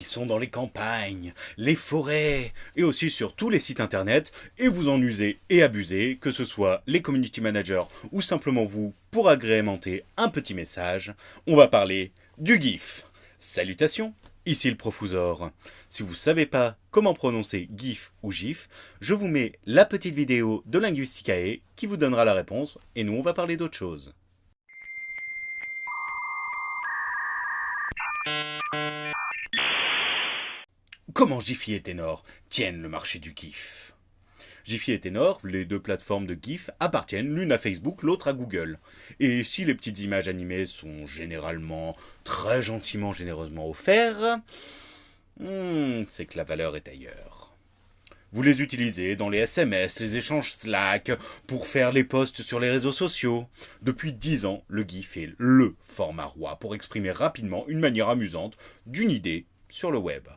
Ils sont dans les campagnes, les forêts, et aussi sur tous les sites internet, et vous en usez et abusez, que ce soit les community managers ou simplement vous, pour agrémenter un petit message, on va parler du GIF. Salutations, ici le Profusor. Si vous ne savez pas comment prononcer GIF ou GIF, je vous mets la petite vidéo de Linguisticae qui vous donnera la réponse, et nous on va parler d'autre chose. Comment Jiffy et Tenor tiennent le marché du GIF? Jiffy et Tenor, les deux plateformes de GIF, appartiennent l'une à Facebook, l'autre à Google. Et si les petites images animées sont généralement très gentiment, généreusement offertes, c'est que la valeur est ailleurs. Vous les utilisez dans les SMS, les échanges Slack, pour faire les posts sur les réseaux sociaux. Depuis 10 ans, le GIF est LE format roi pour exprimer rapidement une manière amusante d'une idée sur le web.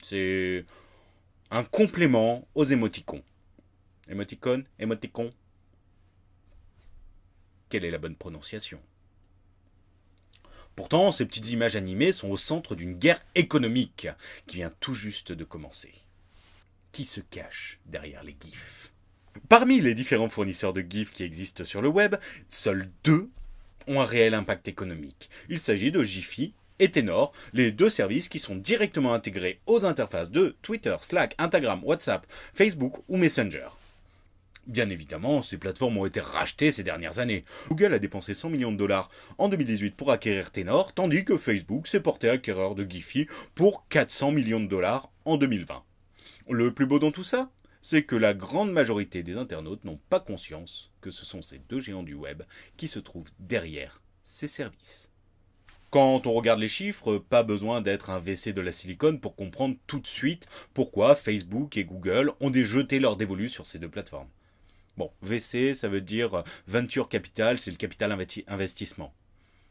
C'est un complément aux émoticônes. Émoticône. Quelle est la bonne prononciation? Pourtant, ces petites images animées sont au centre d'une guerre économique qui vient tout juste de commencer. Qui se cache derrière les GIFs? Parmi les différents fournisseurs de GIFs qui existent sur le web, seuls deux ont un réel impact économique. Il s'agit de Jiffy et Tenor, les deux services qui sont directement intégrés aux interfaces de Twitter, Slack, Instagram, WhatsApp, Facebook ou Messenger. Bien évidemment, ces plateformes ont été rachetées ces dernières années. Google a dépensé 100 millions de dollars en 2018 pour acquérir Tenor, tandis que Facebook s'est porté acquéreur de Giphy pour 400 millions de dollars en 2020. Le plus beau dans tout ça, c'est que la grande majorité des internautes n'ont pas conscience que ce sont ces deux géants du web qui se trouvent derrière ces services. Quand on regarde les chiffres, pas besoin d'être un WC de la silicone pour comprendre tout de suite pourquoi Facebook et Google ont jeté leur dévolu sur ces deux plateformes. Bon, VC, ça veut dire Venture Capital, c'est le capital investissement.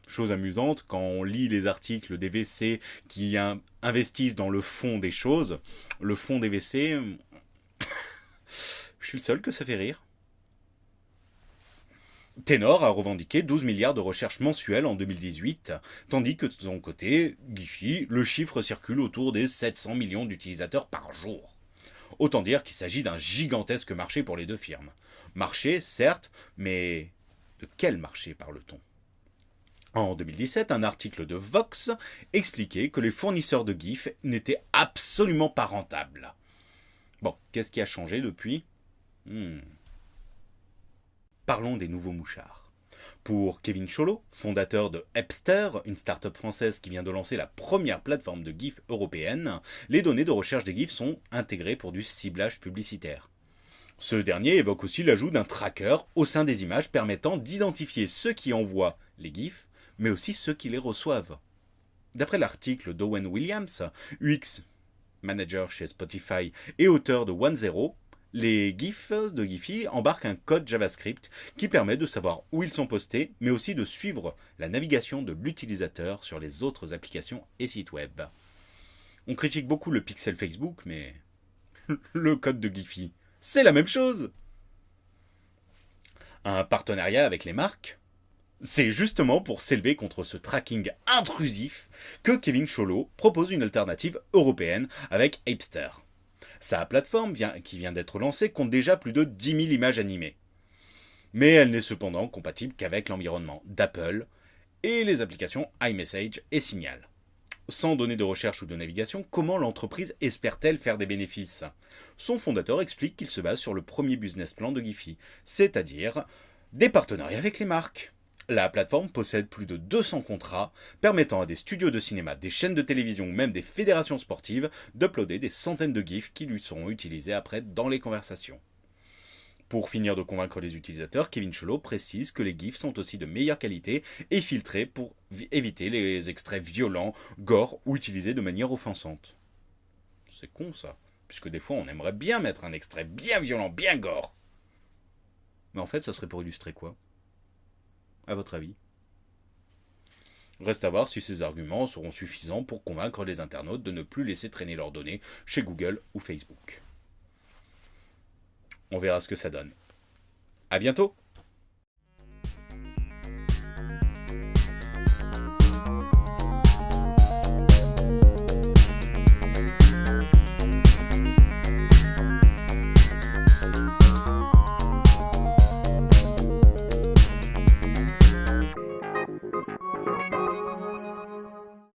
Chose amusante, quand on lit les articles des VC qui investissent dans le fond des choses, le fond des VC, je suis le seul que ça fait rire. Tenor a revendiqué 12 milliards de recherches mensuelles en 2018, tandis que de son côté, Giphy, le chiffre circule autour des 700 millions d'utilisateurs par jour. Autant dire qu'il s'agit d'un gigantesque marché pour les deux firmes. Marché, certes, mais de quel marché parle-t-on? En 2017, un article de Vox expliquait que les fournisseurs de GIF n'étaient absolument pas rentables. Bon, qu'est-ce qui a changé depuis? Parlons des nouveaux mouchards. Pour Kevin Cholot, fondateur de Epster, une start-up française qui vient de lancer la première plateforme de GIF européenne, les données de recherche des GIFs sont intégrées pour du ciblage publicitaire. Ce dernier évoque aussi l'ajout d'un tracker au sein des images permettant d'identifier ceux qui envoient les GIFs, mais aussi ceux qui les reçoivent. D'après l'article d'Owen Williams, UX manager chez Spotify et auteur de OneZero, les GIFs de Giphy embarquent un code JavaScript qui permet de savoir où ils sont postés, mais aussi de suivre la navigation de l'utilisateur sur les autres applications et sites web. On critique beaucoup le pixel Facebook, mais le code de Giphy, c'est la même chose. Un partenariat avec les marques, c'est justement pour s'élever contre ce tracking intrusif que Kevin Cholot propose une alternative européenne avec Apster. Sa plateforme, qui vient d'être lancée, compte déjà plus de 10 000 images animées. Mais elle n'est cependant compatible qu'avec l'environnement d'Apple et les applications iMessage et Signal. Sans données de recherche ou de navigation, comment l'entreprise espère-t-elle faire des bénéfices? Son fondateur explique qu'il se base sur le premier business plan de Giphy, c'est-à-dire des partenariats avec les marques. La plateforme possède plus de 200 contrats permettant à des studios de cinéma, des chaînes de télévision ou même des fédérations sportives d'uploader des centaines de GIFs qui lui seront utilisés après dans les conversations. Pour finir de convaincre les utilisateurs, Kevin Cholot précise que les GIFs sont aussi de meilleure qualité et filtrés pour éviter les extraits violents, gore ou utilisés de manière offensante. C'est con ça, puisque des fois on aimerait bien mettre un extrait bien violent, bien gore. Mais en fait ça serait pour illustrer quoi? À votre avis? Reste à voir si ces arguments seront suffisants pour convaincre les internautes de ne plus laisser traîner leurs données chez Google ou Facebook. On verra ce que ça donne. À bientôt!